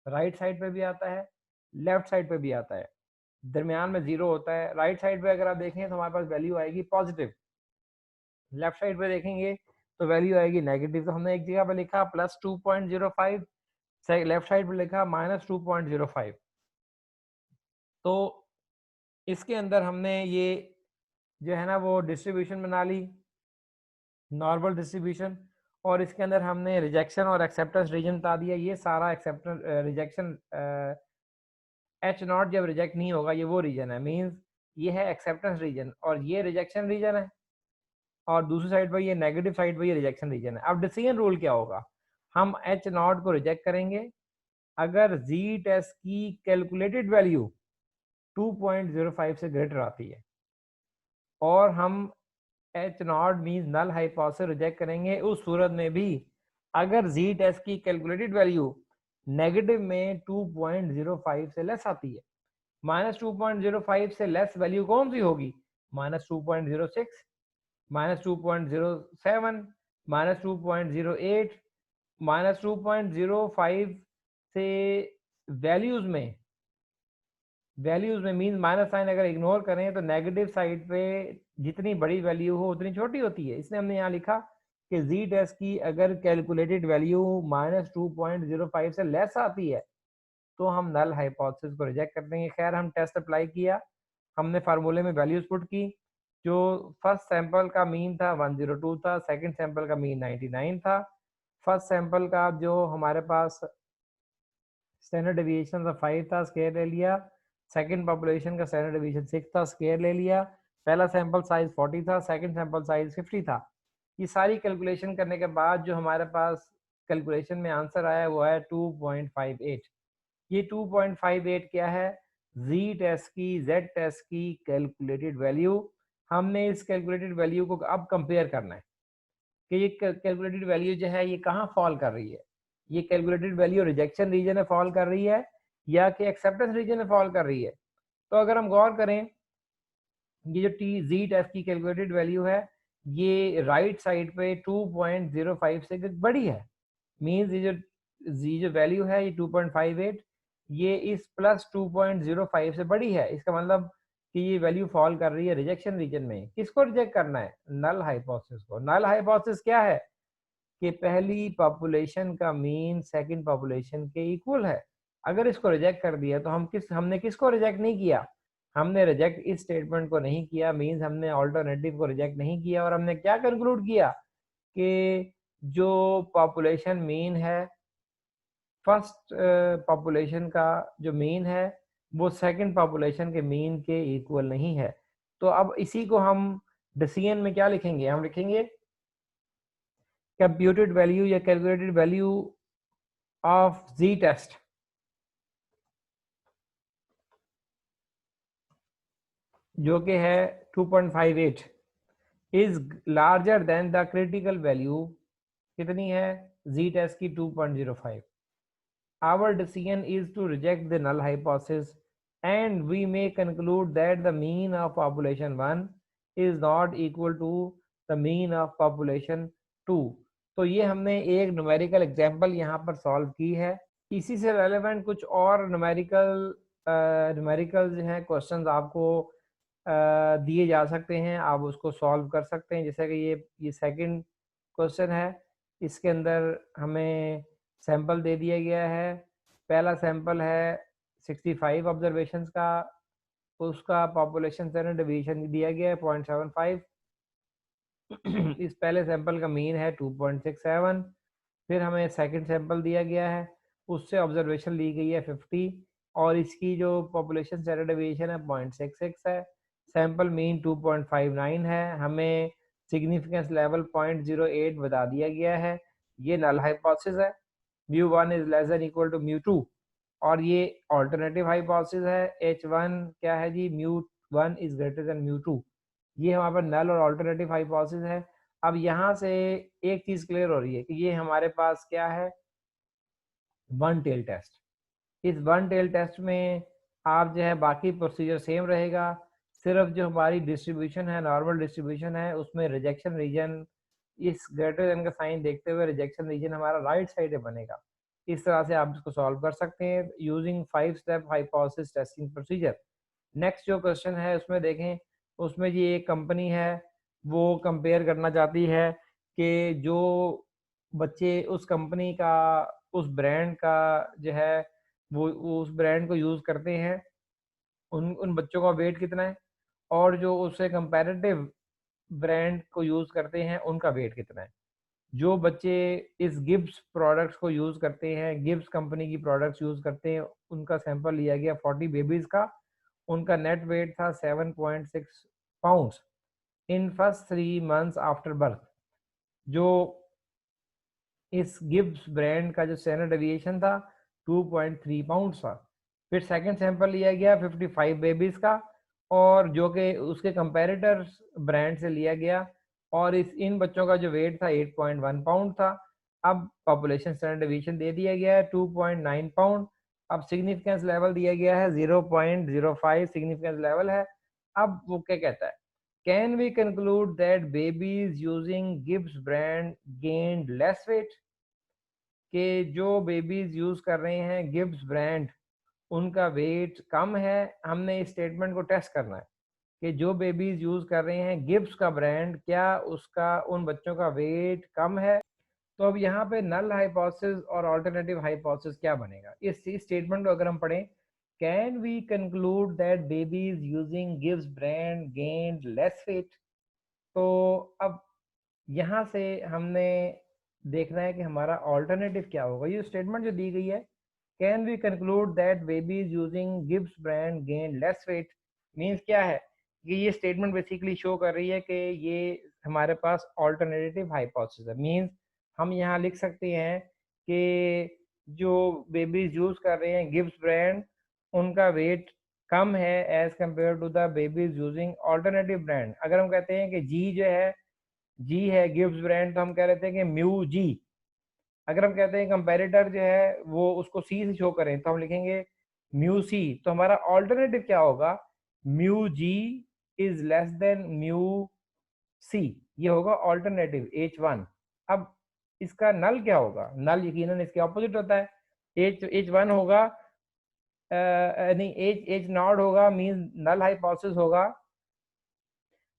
राइट साइड पे भी आता है, लेफ्ट साइड पे भी आता है, दरमियान में जीरो होता है। राइट साइड पे अगर आप देखें तो हमारे पास वैल्यू आएगी पॉजिटिव, लेफ्ट साइड पे देखेंगे तो वैल्यू आएगी नेगेटिव। तो हमने एक जगह पे लिखा +2.05, लेफ्ट साइड पे लिखा -2.05। तो इसके अंदर हमने ये जो है ना वो डिस्ट्रीब्यूशन बना ली, नॉर्मल डिस्ट्रीब्यूशन, और इसके अंदर हमने रिजेक्शन और एक्सेप्टेंस रीजन बता दिया। ये सारा एक्सेप्टेंस रिजेक्शन H0 जब रिजेक्ट नहीं होगा ये वो रीजन है, मींस ये है एक्सेप्टेंस रीजन और ये रिजेक्शन रीजन है, और दूसरी साइड पर ये नेगेटिव साइड पर ये रिजेक्शन रीजन है। अब डिसीजन रूल क्या होगा, हम H0 को रिजेक्ट करेंगे अगर जी टेस्ट की कैलकुलेटेड वैल्यू 2.05 से ग्रेटर आती है, और हम H0 means null hypothesis reject करेंगे उस सूरत में भी अगर जी टेस्ट की कैलकुलेटेड वैल्यू नेगेटिव में 2.05 से लेस आती है। -2.05 से लेस वैल्यू कौन सी होगी, -2.06, -2.07, -2.08, -2.05 से वैल्यूज में मीन माइनस साइन अगर इग्नोर करें तो नेगेटिव साइड पे जितनी बड़ी वैल्यू हो उतनी छोटी होती है। इसलिए हमने यहाँ लिखा कि जी टेस्ट की अगर कैलकुलेटेड वैल्यू -2.05 से लेस आती है तो हम नल हाइपोथेसिस को रिजेक्ट कर देंगे। खैर हम टेस्ट अप्लाई किया, हमने फार्मूले में वैल्यूज पुट की। जो फर्स्ट सैंपल का मीन था 102 था, सेकंड सैंपल का मीन 99 था। फर्स्ट सैंपल का जो हमारे पास स्टैंडर्ड डेविएशन का 5 था, स्केयर ले लिया। सेकंड पॉपुलेशन का स्टैंडर्ड डेविएशन 6 था, स्केयर ले लिया। पहला सैंपल साइज 40 था, सेकंड सैंपल साइज 50 था। ये सारी कैलकुलेशन करने के बाद जो हमारे पास कैलकुलेशन में आंसर आया वो है 2.58। ये 2.58 क्या है, जी टेस्ट की जेड टेस्ट की कैलकुलेटेड वैल्यू। हमने इस कैलकुलेटेड वैल्यू को अब कंपेयर करना है कि ये कैलकुलेटेड वैल्यू जो है ये कहाँ फॉल कर रही है, ये कैलकुलेटेड वैल्यू रिजेक्शन रीजन में फॉल कर रही है या कि एक्सेप्टेंस रीजन में फॉल कर रही है। तो अगर हम गौर करें ये जो टी जी टेस्ट की कैलकुलेटेड वैल्यू है ये राइट साइड पे 2.05 से बड़ी है, मींस ये जो वैल्यू है ये 2.58 ये इस +2.05 से बड़ी है। इसका मतलब कि ये वैल्यू फॉल कर रही है रिजेक्शन रीजन में। किसको रिजेक्ट करना है, नल हाइपोथेसिस को। नल हाइपोथेसिस क्या है कि पहली पॉपुलेशन का मीन सेकंड पॉपुलेशन के इक्वल है। अगर इसको रिजेक्ट कर दिया तो हमने किसको रिजेक्ट नहीं किया, हमने रिजेक्ट इस स्टेटमेंट को नहीं किया, मींस हमने ऑल्टरनेटिव को रिजेक्ट नहीं किया। और हमने क्या कंक्लूड किया कि जो पॉपुलेशन मीन है फर्स्ट पॉपुलेशन का जो मीन है वो सेकंड पॉपुलेशन के मीन के इक्वल नहीं है। तो अब इसी को हम डिसीजन में क्या लिखेंगे, हम लिखेंगे कंप्यूटेड वैल्यू या calculated value of ji test जो कि है 2.58 is larger than the critical value. कितनी है जी टेस्ट की 2.05। Our decision is to reject the null hypothesis and we may conclude that the mean of population 1 is not equal to the mean of population 2। तो ये हमने एक numerical example यहाँ पर solve की है। इसी से रेलेवेंट कुछ और न्यूमेरिकल जो हैं क्वेश्चंस आपको दिए जा सकते हैं, आप उसको सॉल्व कर सकते हैं। जैसे कि ये सेकंड क्वेश्चन है, इसके अंदर हमें सैंपल दे दिया गया है। पहला सैंपल है 65 ऑब्जर्वेशंस का, उसका पॉपुलेशन स्टैंडर्ड डेविएशन दिया गया है 0.75। इस पहले सैंपल का मीन है 2.67, फिर हमें सेकंड सैंपल दिया गया है, उससे ऑब्जर्वेशन ली गई है 50 और इसकी जो पॉपुलेशन स्टैंडर्ड डेविएशन है 0.66 है, सैंपल मीन 2.59 है, हमें सिग्निफिकेंस लेवल 0.08 बता दिया गया है। ये नल हाइपोथेसिस है, μ1 is less than equal to μ2 और ये ऑल्टरनेटिव हाइपोथेसिस है, H1 क्या है जी, μ1 इज ग्रेटर देन μ2। ये हमारे पास नल और ऑल्टरनेटिव हाइपोथेसिस है। अब यहाँ से एक चीज क्लियर हो रही है कि ये हमारे पास क्या है, वन टेल टेस्ट। इस वन टेल टेस्ट में आप जो है बाकी प्रोसीजर सेम रहेगा, सिर्फ जो हमारी डिस्ट्रीब्यूशन है, नॉर्मल डिस्ट्रीब्यूशन है, उसमें रिजेक्शन रीजन इस ग्रेटर देन का साइन देखते हुए रिजेक्शन रीजन हमारा राइट साइड में बनेगा। इस तरह से आप इसको सॉल्व कर सकते हैं using 5 step hypothesis testing procedure. Next जो क्वेश्चन है उसमें देखें, उसमें जी एक कंपनी है वो कंपेयर करना चाहती है कि जो बच्चे उस कंपनी का, उस ब्रांड का जो है वो उस ब्रांड को यूज़ करते हैं, उन उन बच्चों का वेट कितना है, और जो उससे कंपैरेटिव ब्रांड को यूज़ करते हैं उनका वेट कितना है। जो बच्चे इस गिब्स प्रोडक्ट्स को यूज़ करते हैं, गिब्स कंपनी की प्रोडक्ट्स यूज़ करते हैं, उनका सैंपल लिया गया 40 बेबीज़ का, उनका नेट वेट था 7.6 pounds in first 3 months after birth. जो इस गिब्स ब्रांड का जो स्टैंडर्ड डेविएशन था 2.3 पाउंड्स था। फिर सेकंड सैंपल लिया गया 55 बेबीज़ का और जो कि उसके कंपैरेटर ब्रांड से लिया गया और इन बच्चों का जो वेट था 8.1 पाउंड था। अब पॉपुलेशन स्टैंडर्ड डेविएशन दे दिया गया है 2.9 पाउंड। अब सिग्निफिकेंस लेवल दिया गया है 0.05 सिग्निफिकेंस लेवल है। अब वो क्या कहता है, can we conclude that babies using Gibbs brand gained less weight, कि जो बेबीज यूज कर रहे हैं गिब्स ब्रांड उनका वेट कम है। हमने इस स्टेटमेंट को टेस्ट करना है कि जो बेबीज यूज कर रहे हैं गिब्स का ब्रांड, क्या उसका उन बच्चों का वेट कम है। तो अब यहाँ पे नल हाइपोथेसिस और अल्टरनेटिव हाइपोथेसिस क्या बनेगा, इस स्टेटमेंट को अगर हम पढ़ें, can we conclude that babies using Gibbs brand gained less weight. तो अब यहाँ से हमने देखना है कि हमारा ऑल्टरनेटिव क्या होगा। ये स्टेटमेंट जो दी गई है, can we conclude that babies using Gibbs brand gain less weight, means क्या है कि ये स्टेटमेंट बेसिकली शो कर रही है कि ये हमारे पास ऑल्टरनेटिव हाइपोथेसिस है। मीन्स हम यहाँ लिख सकते हैं कि जो बेबीज यूज कर रहे हैं गिब्स ब्रांड उनका वेट कम है as compare to the babies using alternative brand. अगर हम कहते हैं कि जी जो है, जी है गिब्स ब्रांड, तो हम कह रहे थे कि म्यू जी। अगर हम कहते हैं कंपैरेटर जो है वो उसको सी से शो करें तो हम लिखेंगे म्यू सी। तो हमारा ऑल्टरनेटिव क्या होगा, mu G is less than mu C, ये होगा ऑल्टरनेटिव H1। अब इसका नल क्या होगा, नल यकीनन इसके ऑपोजिट होता है, H1 होगा, नहीं H नॉट होगा, मींस नल हाइपोथेसिस होगा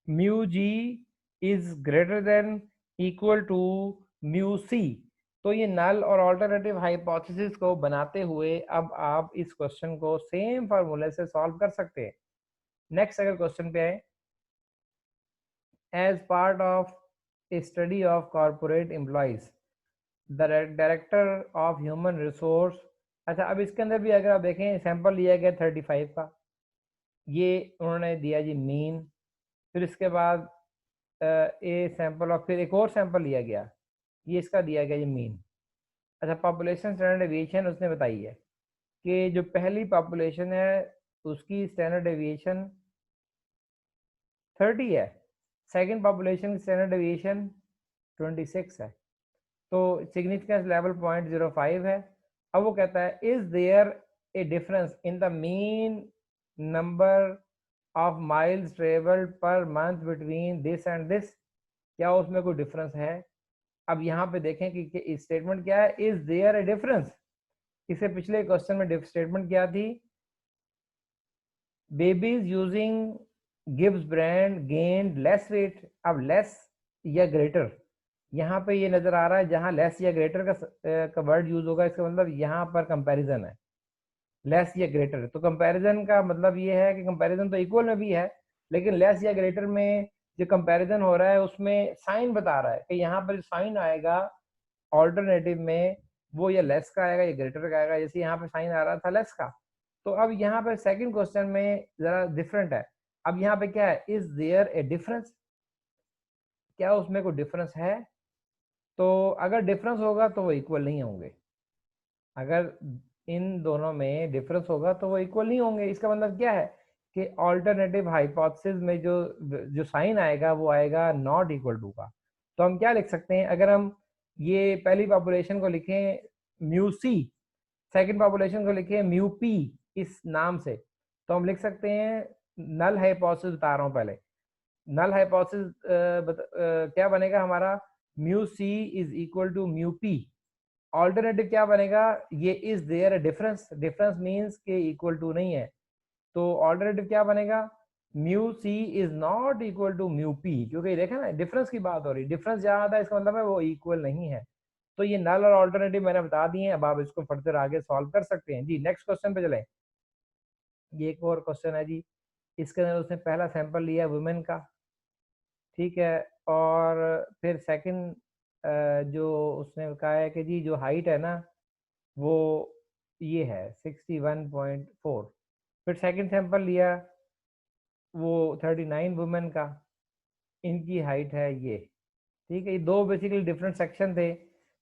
mu G is greater than equal to mu C. तो ये नल और ऑल्टरनेटिव हाइपोथेसिस को बनाते हुए अब आप इस क्वेश्चन को सेम फार्मूले से सॉल्व कर सकते हैं। नेक्स्ट अगर क्वेश्चन पे आए, as part of a study of corporate employees the director of human resource. अच्छा, अब इसके अंदर भी अगर आप देखें सैंपल लिया गया 35 का, ये उन्होंने दिया जी मीन, फिर इसके बाद ए सैंपल और फिर एक और सैंपल लिया गया, ये इसका दिया गया ये मीन। अच्छा, पॉपुलेशन स्टैंडर्ड डेविएशन उसने बताई है कि जो पहली पॉपुलेशन है उसकी स्टैंडर्ड डेविएशन 30 है, सेकंड पॉपुलेशन की स्टैंडर्ड डेविएशन 26 है, तो सिग्निफिकेंस लेवल 0.05 है। अब वो कहता है is there a difference in the mean number of miles travelled per month between this and this, क्या उसमें कोई डिफरेंस है। अब यहाँ पे देखें कि स्टेटमेंट क्या है, इज देयर ए डिफरेंस। इससे पिछले क्वेश्चन में स्टेटमेंट क्या थी, babies using Gibbs brand gained less wait. अब लेस या ग्रेटर, यहाँ पे ये नजर आ रहा है जहाँ लेस या ग्रेटर का वर्ड यूज होगा, इसका मतलब यहाँ पर कंपैरिजन है, लेस या ग्रेटर। तो कंपैरिजन का मतलब ये है कि कंपैरिजन तो इक्वल में भी है, लेकिन लेस या ग्रेटर में जो कंपैरिजन हो रहा है उसमें साइन बता रहा है कि यहाँ पर साइन आएगा ऑल्टरनेटिव में वो या लेस का आएगा या ग्रेटर का आएगा, जैसे यहाँ पे साइन आ रहा था लेस का। तो अब यहाँ पे सेकंड क्वेश्चन में जरा डिफरेंट है। अब यहाँ पे क्या है, इज देयर ए डिफरेंस, क्या उसमें कोई डिफरेंस है? तो अगर डिफरेंस होगा तो वो इक्वल नहीं होंगे। अगर इन दोनों में डिफरेंस होगा तो वो इक्वल नहीं होंगे। इसका मतलब क्या है कि ऑल्टरनेटिव हाइपोथेसिस में जो जो साइन आएगा वो आएगा नॉट इक्वल टू का। तो हम क्या लिख सकते हैं, अगर हम ये पहली पॉपुलेशन को लिखें म्यू सी, सेकेंड पॉपुलेशन को लिखें म्यू पी इस नाम से, तो हम लिख सकते हैं नल हाइपोथेसिस बता रहा हूँ पहले। नल हाइपोथेसिस क्या बनेगा हमारा, mu C is equal to mu P. Alternative क्या बनेगा, ये is there difference, difference means के इक्वल टू नहीं है। तो ऑल्टरनेटिव क्या बनेगा, mu C is not equal to mu P, क्योंकि देखा ना डिफरेंस की बात हो रही, डिफरेंस जहां आता है इसका मतलब है वो इक्वल नहीं है। तो ये नल और ऑल्टरनेटिव मैंने बता दिए हैं, अब आप इसको फर्दर आगे सॉल्व कर सकते हैं जी। नेक्स्ट क्वेश्चन पे चलें। ये एक और क्वेश्चन है जी, इसके अंदर उसने पहला सैंपल लिया वुमेन का, ठीक है, और फिर सेकंड जो उसने कहा है कि जी जो हाइट है ना वो ये है 61.4। फिर सेकंड सैंपल लिया वो 39 वुमेन का, इनकी हाइट है ये, ठीक है। ये दो बेसिकली डिफरेंट सेक्शन थे।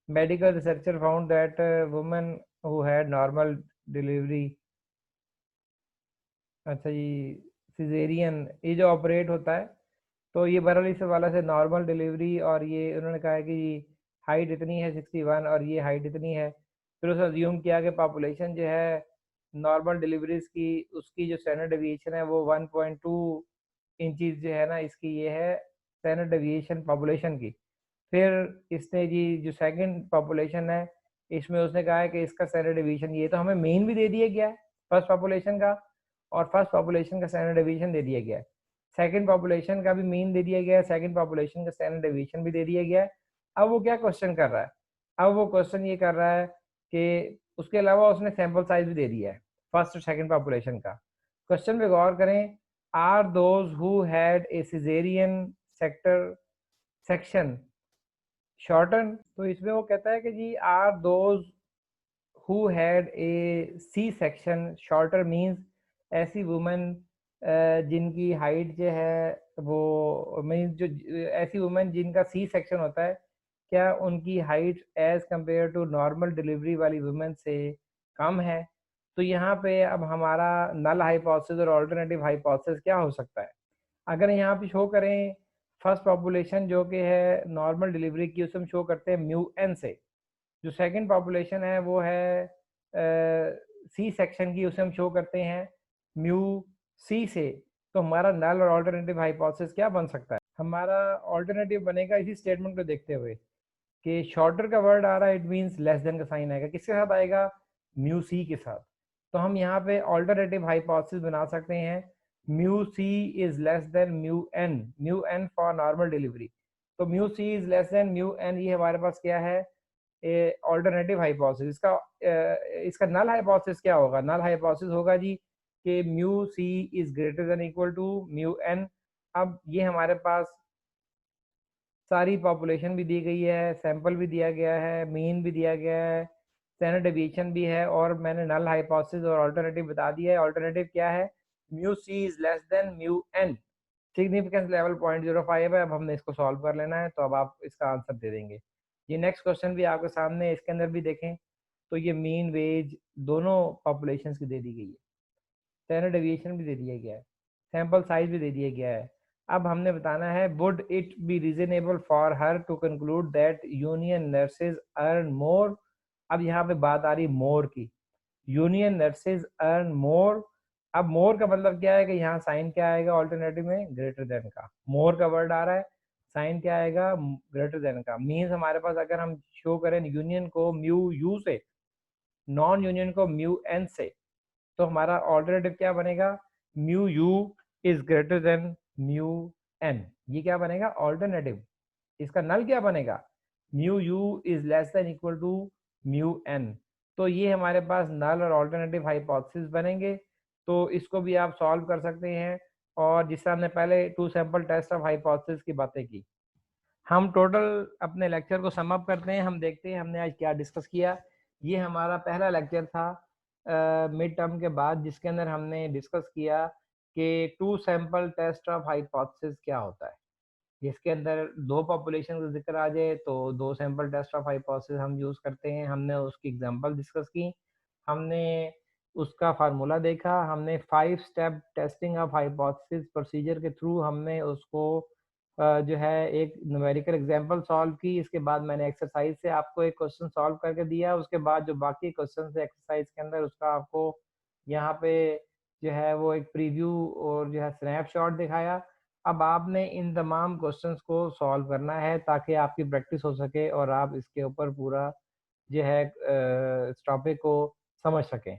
Medical researcher found that women who had normal delivery, अच्छा जी, सिजेरियन ये जो ऑपरेट होता है, तो ये बहरहाल इस वाला से नॉर्मल डिलीवरी, और ये उन्होंने कहा है कि हाइट इतनी है 61 और ये हाइट इतनी है। फिर उसे अज्यूम किया कि पॉपुलेशन जो है नॉर्मल डिलीवरीज की उसकी जो स्टैंडर्ड डेविएशन है वो 1.2 इंचज जो है ना, इसकी ये है स्टैंडर्ड डेविएशन पॉपुलेशन की। फिर इसने जी जो सेकंड पॉपुलेशन है इसमें उसने कहा है कि इसका स्टैंडर्ड डेविएशन, ये तो हमें मेन भी दे दिया गया है फर्स्ट पॉपुलेशन का, और फर्स्ट पॉपुलेशन का स्टैंडर्ड डेविएशन दे दिया गया है, सेकंड पॉपुलेशन का भी मीन दे दिया गया है, सेकंड पॉपुलेशन का स्टैंडर्ड डेविएशन भी दे दिया गया है। अब वो क्या क्वेश्चन कर रहा है, अब वो क्वेश्चन ये कर रहा है कि उसके अलावा उसने सैंपल साइज भी दे दिया है फर्स्ट और सेकंड पॉपुलेशन का। क्वेश्चन पे गौर करें, are those who had a caesarean sector section shorten, तो इसमें वो कहता है कि जी are those who had a C section shorter, means ऐसी वुमेन जिनकी हाइट जो है वो मीन्स जो ऐसी वुमेन जिनका सी सेक्शन होता है, क्या उनकी height as compare to normal delivery वाली वुमेन से कम है। तो यहाँ पे अब हमारा नल हाइपोथेसिस और अल्टरनेटिव हाइपोथेसिस क्या हो सकता है, अगर यहाँ पे शो करें फर्स्ट पॉपुलेशन जो कि है नॉर्मल डिलीवरी की, उसे हम शो करते हैं म्यू एन से। जो सेकंड पॉपुलेशन है वो है सी सेक्शन की, उसे हम शो करते हैं म्यू सी से। तो हमारा नल और ऑल्टरनेटिव हाइपोथेसिस क्या बन सकता है, हमारा ऑल्टरनेटिव बनेगा इसी स्टेटमेंट को देखते हुए कि शॉर्टर का वर्ड आ रहा है, इट मींस लेस देन का साइन आएगा, किसके साथ आएगा, म्यू सी के साथ। तो हम यहाँ पे ऑल्टरनेटिव हाइपोथेसिस बना सकते हैं mu C is less than mu n for normal delivery. तो mu C is less than mu N, ये हमारे पास क्या है, ऑल्टरनेटिव हाइपोथेसिस। इसका नल हाइपोथेसिस क्या होगा, नल हाइपोथेसिस होगा जी कि mu C is greater than equal to mu N. अब ये हमारे पास सारी पॉपुलेशन भी दी गई है, सैंपल भी दिया गया है, मीन भी दिया गया है, स्टैंडर्ड डेविएशन भी है, और मैंने नल हाइपोथेसिस और अल्टरनेटिव बता दिया है। अल्टरनेटिव क्या है, mu C is less than mu N, significance level 0.05 है। अब हमने इसको सॉल्व कर लेना है, तो अब आप इसका आंसर दे देंगे। ये नेक्स्ट क्वेश्चन भी आपके सामने, इसके अंदर भी देखें तो ये मीन वेज दोनों पॉपुलेशन की दे दी गई है, स्टैंडर्ड डेविएशन भी दे दिया गया है, सैंपल साइज भी दे दिया गया है। अब हमने बताना है would it be reasonable for her to conclude that union nurses earn more. अब यहाँ पे बात आ रही मोर की, यूनियन नर्सेज अर्न मोर। अब मोर का मतलब क्या है कि यहाँ साइन क्या आएगा ऑल्टरनेटिव में, ग्रेटर देन का, मोर का वर्ड आ रहा है, साइन क्या आएगा, ग्रेटर देन का। मीन्स हमारे पास अगर हम शो करें यूनियन को म्यू यू से, नॉन यूनियन को म्यू एन से, तो हमारा ऑल्टरनेटिव क्या बनेगा, mu U is greater than mu N. ये क्या बनेगा ऑल्टरनेटिव। इसका नल क्या बनेगा, mu U is less than equal to mu N. तो ये हमारे पास नल और ऑल्टरनेटिव हाइपोथेसिस बनेंगे। तो इसको भी आप सॉल्व कर सकते हैं। और जिस तरह हमने पहले 2 सैंपल टेस्ट ऑफ हाइपोथेसिस की बातें की। हम टोटल अपने लेक्चर को सम अप करते हैं, हम देखते हैं हमने आज क्या डिस्कस किया। ये हमारा पहला लेक्चर था मिड टर्म के बाद, जिसके अंदर हमने डिस्कस किया कि 2 सैंपल टेस्ट ऑफ हाइपोथेसिस क्या होता है। जिसके अंदर 2 पॉपुलेशन का ज़िक्र आ जाए तो 2 सैंपल टेस्ट ऑफ हाइपोथेसिस हम यूज़ करते हैं। हमने उसकी एग्ज़ाम्पल डिस्कस की, हमने उसका फ़ॉर्मूला देखा, हमने 5 step testing of hypothesis procedure के थ्रू हमने उसको जो है एक न्यूमेरिकल एग्ज़ाम्पल सॉल्व की। इसके बाद मैंने एक्सरसाइज़ से आपको एक क्वेश्चन सॉल्व करके दिया। उसके बाद जो बाकी क्वेश्चन्स है एक्सरसाइज़ के अंदर, उसका आपको यहाँ पे जो है वो एक प्रीव्यू और जो है स्नैपशॉट दिखाया। अब आपने इन तमाम क्वेश्चंस को सॉल्व करना है ताकि आपकी प्रैक्टिस हो सके और आप इसके ऊपर पूरा जो है इस टॉपिक को समझ सकें।